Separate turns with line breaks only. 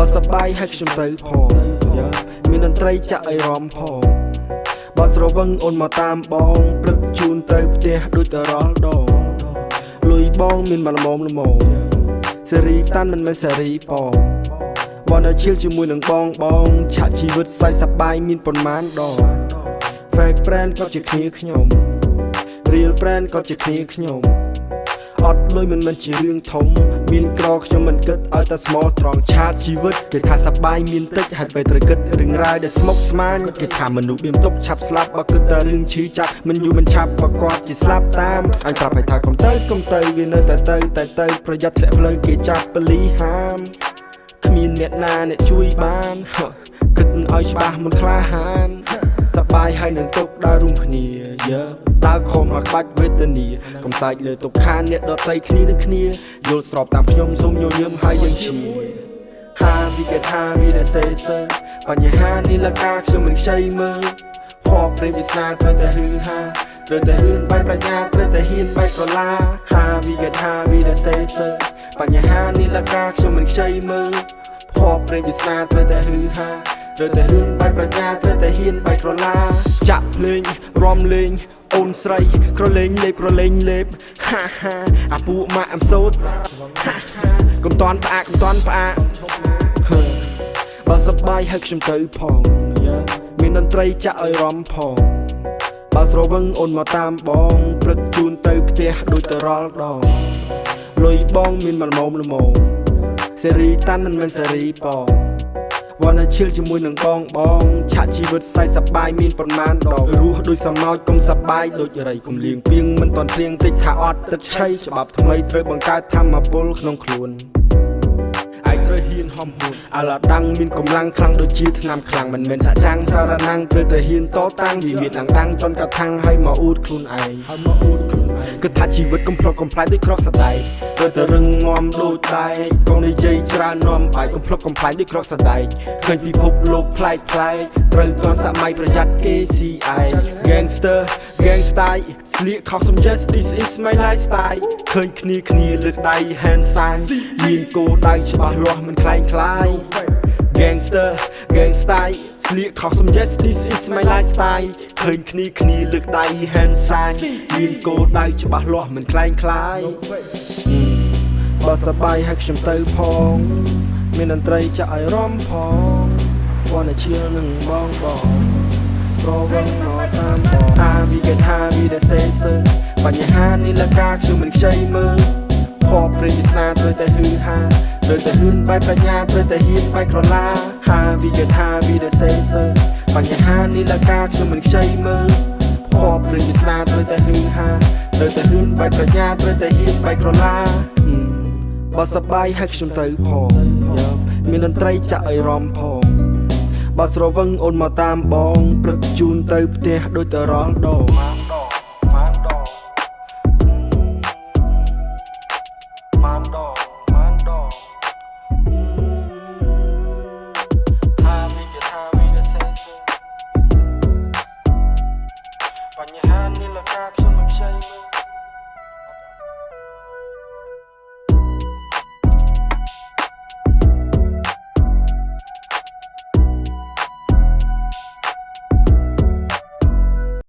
បើសបាយហើយខ្ញុំទៅផងមានតន្ត្រីចាក់ឲ្យរំផងបើស្រវឹងអូនមកតាមបងព្រឹកជូនទៅផ្ទះដូចតរល់ដងលុយបងមានមកល្មមសេរីតាន់មិនមែនសេរីបងបងនៅឈិលជាមួយនឹងបងឆាក់ជីវិតសាយសប្បាយមានប៉ុន្មានដង Fake brand ក៏ជាគ្នាខ្ញុំ Real brand ក៏ជាគ្នាខ្ញុំអត់លុយមិនមែនជារឿងធំមានក្រខ្ញុំមិនគិតឲ្យតែស្មោះត្រង់ឆាតជីវិតគេថាសប្បាយមានតិចហេតុពេលត្រូវគិតរឿងរ៉ាវដែលស្មុគស្មាញគេថាមនុស្សមានទុកឆាប់ស្លាប់បើគិតតែរឿងឈឺចាប់មិនយូរមិនឆាប់បើគាត់ជាស្លាប់តាមអញប្រាប់ឲ្យថាកុំទៅវានៅតែទៅប្រយ័ត្នធ្លាក់ផ្លូវគេចាប់ប៉ូលីសហាមគ្មានអ្នកណាអ្នកជួយបានគិតឲ្យច្បាស់មុនក្លាហានសប្បាយហើយនឹងទុកដើររួមគ្នាដើរខំមកក្បាច់វេទនាកំសាច់លើទុកខានអ្នកដតីគ្នានឹងគ្នាយល់ស្របតាមខ្ញុំសូមញញឹមហើយយើងឈីហាវិកថាវិរសេសបញ្ហានេះលកាខ្ញុំមិនខ្ចីមើលភ័ព្វព្រេងវាសនាត្រូវតែហឺហាត្រូវតែហ៊ានបែបប្រាជ្ញាត្រូវតែហ៊ានបែបក្រឡាហាវិកថាវិរសេសបញ្ហានេះលកាខ្ញុំមិនខ្ចីមើលភ័ព្វព្រេងវាសនាត្រូវតែហឺហាត្រូវតែហ៊ានបែបប្រាជ្ញាត្រូវតែហ៊ានបែបក្រឡាចាក់លេងរំលេងអូនស្រីក្រលេងលេបប្រលេងលេបហាអាពួកម៉ាក់អំសូតកុំតន់ផ្អាកបើសប្បាយហើយខ្ញុំទៅផងមានតន្ត្រីចាក់ឲ្យរំផងបើស្រវឹងអូនមកតាមបងព្រឹកជូនទៅផ្ទះដូចតរល់ដងលុយបងមានមកល្មមសេរីតាន់មិនមែនសេរីបងវណ្ណឈិលជាមួយនឹងបងឆាក់ជីវិតសាយសប្បាយមានប៉ុន្មានដងរស់ដូចសមោចកុំសប្បាយដូចរៃកុំលៀងពីងមិនតន់ព្រៀងតិចថាអត់ទឹកឆៃច្បាប់ថ្មីត្រូវបង្កើតធម្មពលក្នុងខ្លួនឯងត្រូវហ៊ានហំហួនអាឡាដាំងមានកម្លាំងខ្លាំងដូចជាថ្នាំខ្លាំងមិនមែនសាចាំងសារណាំងត្រូវតែហ៊ានតតាំងវាមានដាំងចនកថាំងឲ្យមកអួតខ្លួនឯងគិតថាជីវិតកំផ្លុកកំផ្លាយដូចគ្រាប់សដែកត្រូវតែរឹងមាំដូចដែកកុំនិយាយច្រើននាំបាយកំផ្លុកកំផ្លាយដូចគ្រាប់សដែកឃើញពិភពលោកប្លែកត្រូវទាន់សម័យប្រយ័ត្ន KCI Gangster style ស្លៀកខុសសំ Yes this is my lifestyle ឃើញគ្នាលើកដៃ hand sign មានគោលដៅច្បាស់លាស់មិនคล้ายGangster style ស្លៀកខុសសំ Yes this is my lifestyle ឃើញគ្នាលើកដៃ hand sign មានគោលដៅច្បាស់លាស់មិនคล้ายបើសប្បាយហើយខ្ញុំទៅផងមានតន្ត្រីចាក់ឲ្យរំផងវណ្ណឈិលនឹងបងស្រវឹងមកតាមបងថាវិរសេសបញ្ហានេះលកាខ្ញុំមិនខ្ចីមើលភ័ព្វព្រេងវាសនាត្រូវតែហឺហាត្រូវតែហ៊ានបែបប្រាជ្ញាត្រូវតែហ៊ានបែបក្រឡាហាវិរសេសបញ្ហានេះលកាខ្ញុំមិនខ្ចីមើលភ័ព្វព្រេងវាសនាត្រូវតែហឺហាត្រូវតែហ៊ានបែបប្រាជ្ញាត្រូវតែហ៊ានបែបក្រឡាបើសប្បាយហើយខ្ញុំទៅផងមានតន្ត្រីចាក់ឲ្យរំផងបើស្រវឹងអូនមកតាមបងព្រឹកជូនទៅផ្ទះដូចតរល់ដងបញ្ហានេះលកាខ្ញុំមិនខ្ចីមើល